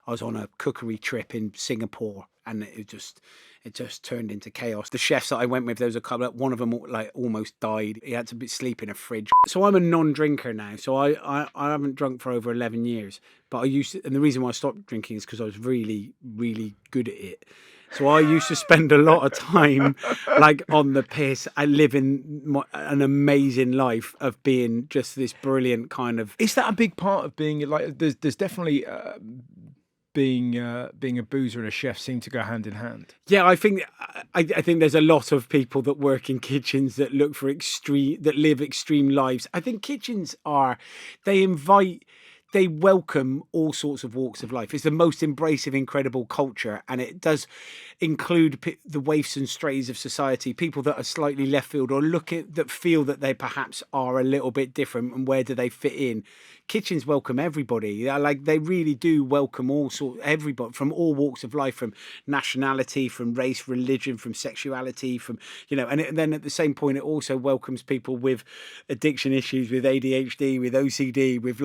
I was on a cookery trip in Singapore, and it just turned into chaos. The chefs that I went with, there was a couple, one of them like almost died. He had to sleep in a fridge. So I'm a non-drinker now. So I haven't drunk for over 11 years. But I used to, and the reason why I stopped drinking is because I was really, really good at it. So I used to spend a lot of time like on the piss. I live in an amazing life of being just this brilliant kind of. Is that a big part of being like? There's definitely being a boozer and a chef seem to go hand in hand. Yeah, I think there's a lot of people that work in kitchens that look for that live extreme lives. I think kitchens they welcome all sorts of walks of life. It's the most embracive, incredible culture, and it does include the waifs and strays of society, people that are slightly left field or that feel that they perhaps are a little bit different, and where do they fit in? Kitchens welcome everybody. Like, they really do welcome everybody from all walks of life, from nationality, from race, religion, from sexuality, from, and then at the same point, it also welcomes people with addiction issues, with ADHD, with OCD, with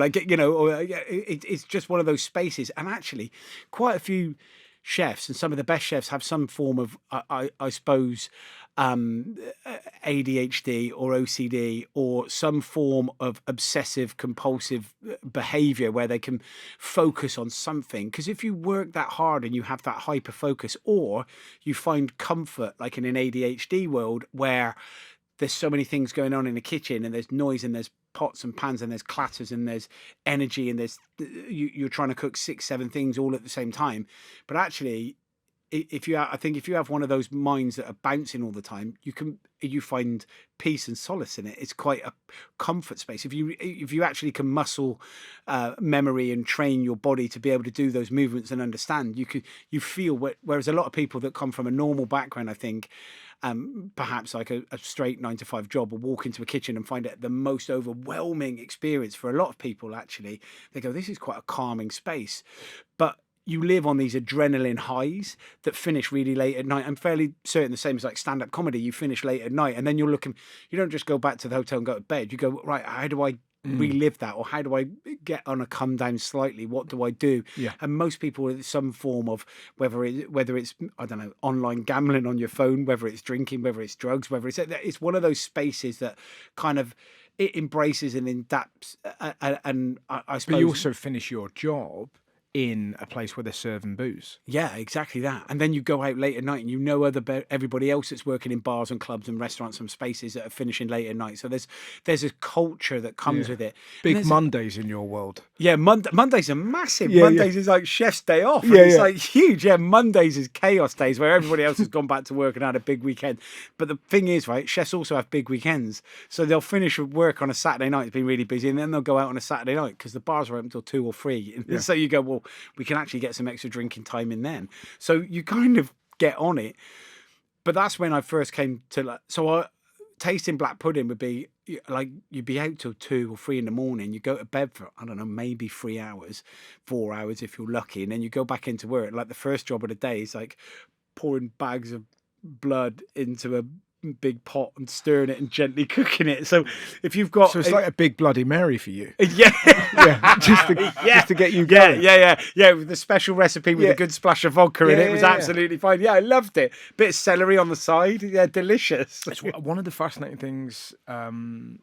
it's just one of those spaces. And actually, quite a few chefs, and some of the best chefs, have some form of, I suppose, ADHD or OCD, or some form of obsessive compulsive behavior where they can focus on something. Because if you work that hard and you have that hyper focus, or you find comfort, like in an ADHD world where there's so many things going on in the kitchen, and there's noise, and there's pots and pans, and there's clatters, and there's energy, and you're trying to cook 6-7 things all at the same time. But actually, if you have one of those minds that are bouncing all the time, you find peace and solace in it. It's quite a comfort space. If you actually can muscle memory and train your body to be able to do those movements and understand, you feel. Whereas a lot of people that come from a normal background, I think, perhaps like a straight 9-to-5 job, will walk into a kitchen and find it the most overwhelming experience. For a lot of people, actually, they go, "This is quite a calming space," but you live on these adrenaline highs that finish really late at night. I'm fairly certain the same as like stand-up comedy. You finish late at night, and then you don't just go back to the hotel and go to bed. You go, right, how do I relive that? Or how do I get on a come down slightly? What do I do? Yeah. And most people, in some form of, whether it's, I don't know, online gambling on your phone, whether it's drinking, whether it's drugs, whether it's one of those spaces that kind of, it embraces and adapts. And I suppose. But you also finish your job in a place where they're serving booze. Yeah, exactly that. And then you go out late at night, and everybody else that's working in bars and clubs and restaurants and spaces that are finishing late at night. So there's a culture that comes with it. Big Mondays in your world. Yeah, Mondays are massive. Yeah, Mondays is like chef's day off. Yeah, it's like huge. Yeah, Mondays is chaos days where everybody else has gone back to work and had a big weekend. But the thing is, right, chefs also have big weekends. So they'll finish work on a Saturday night, it's been really busy, and then they'll go out on a Saturday night because the bars are open till 2 or 3. And so you go, well, we can actually get some extra drinking time in then. So you kind of get on it. But that's when I first came to, tasting black pudding would be like, you'd be out till 2 or 3 in the morning. You go to bed for, I don't know, maybe 3 hours, 4 hours if you're lucky. And then you go back into work. Like, the first job of the day is like pouring bags of blood into a big pot and stirring it and gently cooking it. So if you've got, so it's like a big Bloody Mary for you. Yeah. just to get you going. Yeah, with the special recipe with a good splash of vodka in it. It was absolutely fine. Yeah, I loved it. Bit of celery on the side. Yeah, delicious. It's one of the fascinating things. I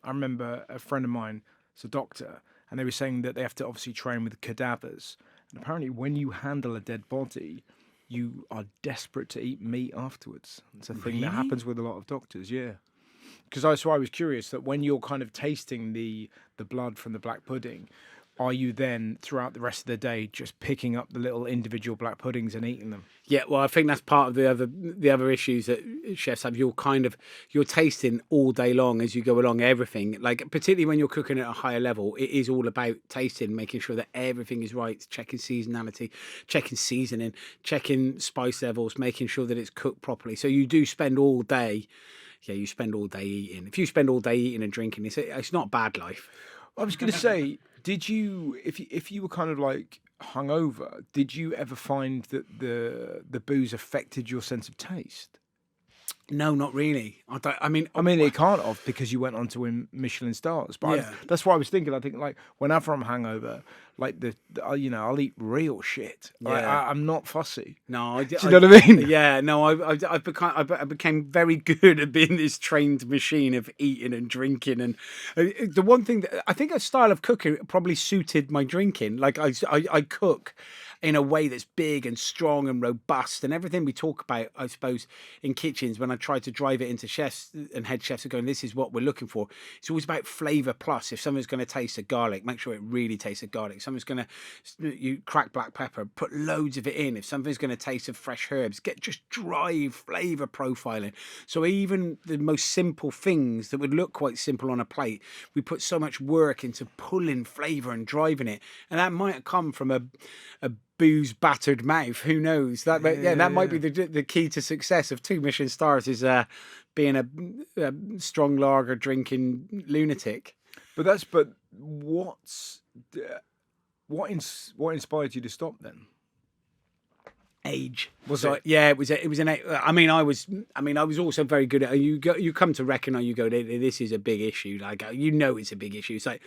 remember a friend of mine, it's a doctor, and they were saying that they have to obviously train with cadavers. And apparently when you handle a dead body, you are desperate to eat meat afterwards. It's a thing that happens with a lot of doctors, yeah. Because I was curious that when you're kind of tasting the blood from the black pudding, are you then throughout the rest of the day just picking up the little individual black puddings and eating them? Yeah, well, I think that's part of the other issues that chefs have. You're tasting all day long as you go along everything. Like, particularly when you're cooking at a higher level, it is all about tasting, making sure that everything is right, checking seasonality, checking seasoning, checking spice levels, making sure that it's cooked properly. So you do spend all day. Yeah, you spend all day eating. If you spend all day eating and drinking, it's not a bad life. I was going to say, did you, if you were kind of like hungover, did you ever find that the booze affected your sense of taste? No, not really. I mean, it can't have, because you went on to win Michelin stars. But that's what I was thinking. I think, like, whenever I'm hungover, like I'll eat real shit. Yeah. I'm not fussy. No, Do you know what I mean? Yeah, no, I became very good at being this trained machine of eating and drinking, and the one thing that I think a style of cooking probably suited my drinking. Like I cook in a way that's big and strong and robust, and everything we talk about, I suppose, in kitchens when I try to drive it into chefs and head chefs are going, this is what we're looking for. It's always about flavour plus. If someone's going to taste the garlic, make sure it really tastes the garlic. Someone's going to, you crack black pepper, put loads of it in. If something's going to taste of fresh herbs, just drive flavour profiling. So even the most simple things that would look quite simple on a plate, we put so much work into pulling flavour and driving it. And that might have come from a booze battered mouth. Who knows? That might be the key to success of 2 Michelin stars is being a strong lager drinking lunatic. But what inspired you to stop then? Age. Was it? Yeah, it was an. I mean, I was also very good at. You come to recognise. You go, this is a big issue. Like it's a big issue. It's like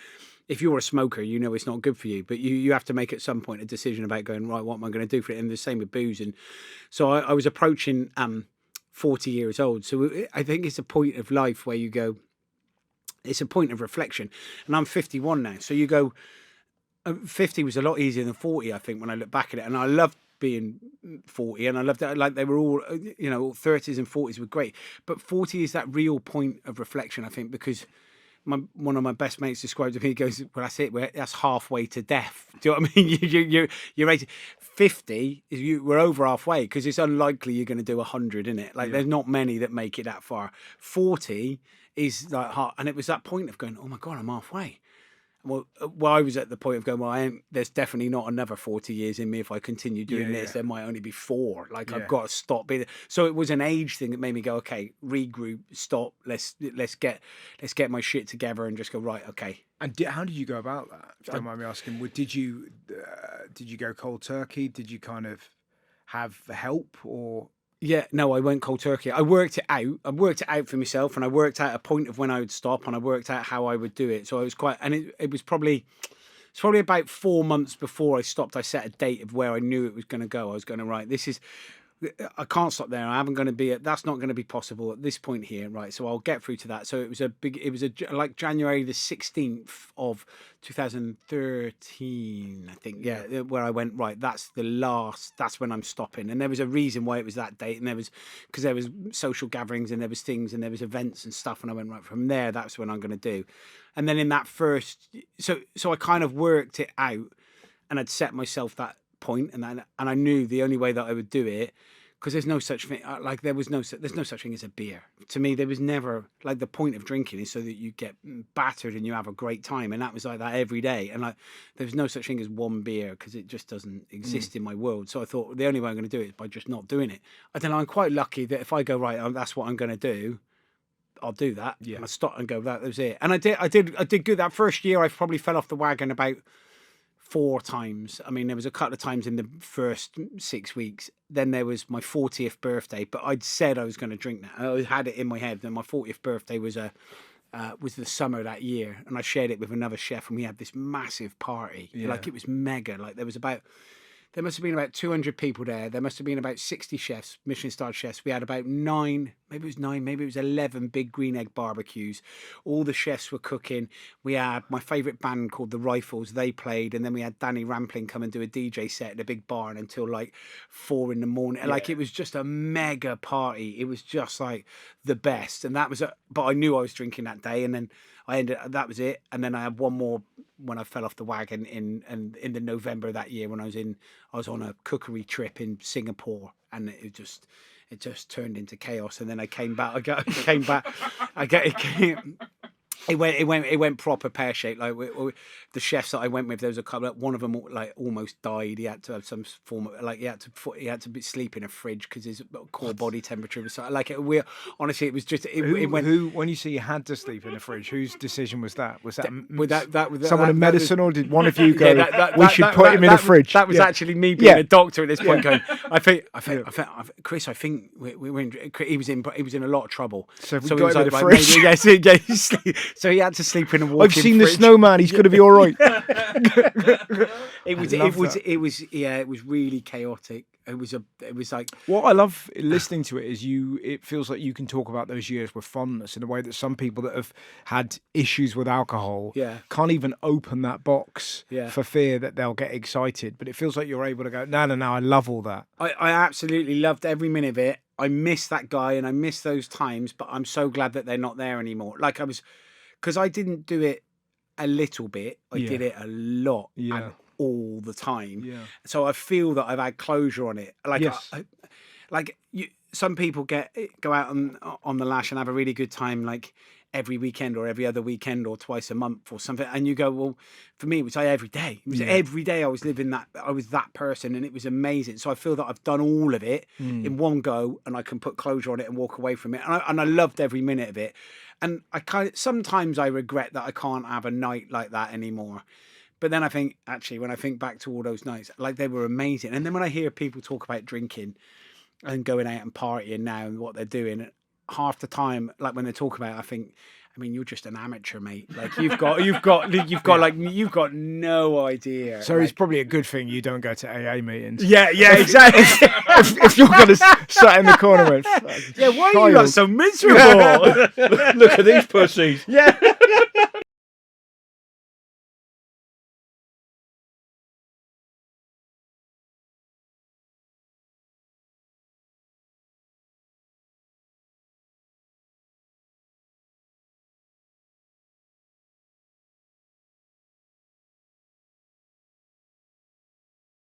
if you're a smoker, it's not good for you. But you have to make at some point a decision about going, right, what am I going to do for it? And the same with booze. And so I was approaching 40 years old. So I think it's a point of life where you go. It's a point of reflection, and I'm 51 now. So you go. 50 was a lot easier than 40, I think, when I look back at it. And I loved being 40, and I loved that. Like they were all, 30s and 40s were great. But 40 is that real point of reflection, I think, because one of my best mates described it to me. He goes, "Well, that's it. That's halfway to death." Do you know what I mean? You're 80. 50 is we're over halfway because it's unlikely you're going to do 100 in it. Like there's not many that make it that far. 40 is like hard, and it was that point of going, "Oh my God, I'm halfway." Well, I was at the point of going, there's definitely not another 40 years in me if I continue doing this. There might only be 4. Like I've got to stop being. So it was an age thing that made me go, okay, regroup, stop. Let's get my shit together and just go, right, okay. And how did you go about that? If you don't mind me asking, did you go cold turkey? Did you kind of have help or? Yeah, no, I went cold turkey. I worked it out. I worked it out for myself, and I worked out a point of when I would stop, and I worked out how I would do it. So I was it was probably about 4 months before I stopped. I set a date of where I knew it was going to go. I was going to I can't stop there. I haven't going to be that's not going to be possible at this point here, right? So I'll get through to that. So it was like January the 16th of 2013, I think. Yeah, where I went, right, that's when I'm stopping. And there was a reason why it was that date, and because there was social gatherings and there was things and there was events and stuff, and I went, right, from there, that's when I'm going to do. And then in that first, so I kind of worked it out, and I'd set myself that point, and I knew the only way that I would do it, because there's no such thing, like there's no such thing as a beer. To me, there was never, like, the point of drinking is so that you get battered and you have a great time, and that was like that every day. And there was no such thing as one beer, because it just doesn't exist in my world. So I thought the only way I'm going to do it is by just not doing it. I don't know, I'm quite lucky that if I go, right, that's what I'm going to do, I'll do that. Yeah. I stop and go, that was it. And I did good. That first year I probably fell off the wagon about 4 times. I mean, there was a couple of times in the first 6 weeks. Then there was my 40th birthday, but I'd said I was going to drink that. I had it in my head. Then my 40th birthday was the summer that year, and I shared it with another chef, and we had this massive party. Like, it was mega. Like, there must have been about 200 people there. There must have been about 60 chefs, Michelin-starred chefs. We had about 9, maybe it was 11 big green egg barbecues. All the chefs were cooking. We had my favourite band called The Rifles. They played. And then we had Danny Rampling come and do a DJ set at a big barn until like 4 in the morning. Yeah. Like, it was just a mega party. It was just like the best. And but I knew I was drinking that day. And then that was it. And then I had one more when I fell off the wagon in the November that year, when I was on a cookery trip in Singapore, and it just turned into chaos. And then I came back. It went proper pear shaped. Like the chefs that I went with, there was a couple. One of them like almost died. He had to have some form of, like, he had to sleep in a fridge because his core body temperature was like it. Honestly, it was just it went. Who, when you say you had to sleep in a fridge, whose decision was that? Was that someone in medicine, or did one of you go? We should put him in a fridge. That was actually me being a doctor at this point. Going, I think, Chris, I think we were in. He was in a lot of trouble. So we got him in a fridge. So he had to sleep in a walk-in I've seen the fridge. snowman. He's going to be all right. It was really chaotic. It was like, What I love listening to it is it feels like you can talk about those years with fondness in a way that some people that have had issues with alcohol Yeah. can't even open that box Yeah. for fear that they'll get excited. But it feels like you're able to go, no, I love all that. I absolutely loved every minute of it. I miss that guy and I miss those times, but I'm so glad that they're not there anymore. Like because I didn't do it a little bit. I did it a lot and all the time. Yeah. So I feel that I've had closure on it. Like, Yes. some people go out on the lash and have a really good time, like every weekend or every other weekend or twice a month or something. And you go, well, for me, it was like every day. It was every day I was living that. I was that person, and it was amazing. So I feel that I've done all of it in one go, and I can put closure on it and walk away from it. And I loved every minute of it. And sometimes I regret that I can't have a night like that anymore. But then I think, actually, when I think back to all those nights, like, they were amazing. And then when I hear people talk about drinking and going out and partying now and what they're doing, half the time, like, when they talk about it, I think, I mean, you're just an amateur, mate. Like, you've got no idea. So it's probably a good thing you don't go to AA meetings. Yeah, exactly. if you're going to sat in the corner and Yeah, why are you not so miserable? Look at these pussies. Yeah.